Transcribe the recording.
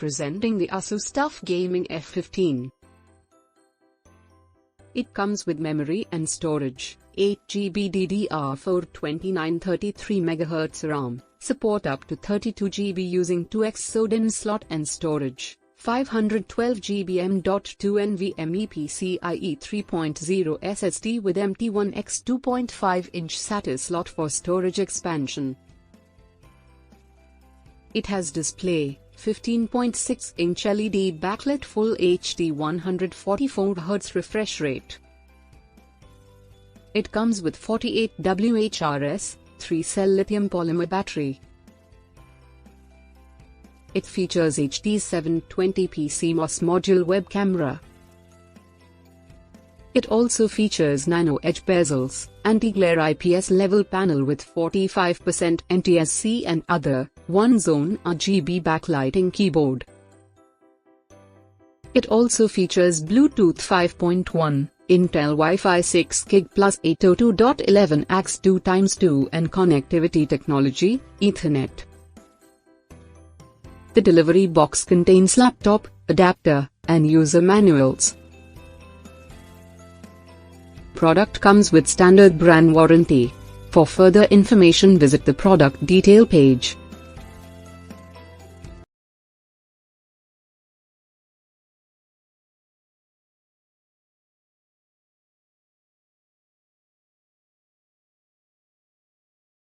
Presenting the ASUS TUF Gaming F15. It comes with memory and storage, 8GB DDR4 2933 MHz RAM, support up to 32GB using 2x SO-DIMM slot and storage, 512GB M.2 NVMe PCIe 3.0 SSD with M.2 2.5-inch SATA slot for storage expansion. It has display, 15.6-inch LED-backlit Full HD 144Hz refresh rate. It comes with 48 WHRS, 3-cell lithium polymer battery. It features HD 720p CMOS module web camera. It also features nano-edge bezels, anti-glare IPS-level panel with 45% NTSC and other, one-zone RGB backlighting keyboard. It also features Bluetooth 5.1, Intel Wi-Fi 6GHz plus 802.11ax 2x2 and connectivity technology, Ethernet. The delivery box contains laptop, adapter, and user manuals. Product comes with standard brand warranty. For further information visit the product detail page.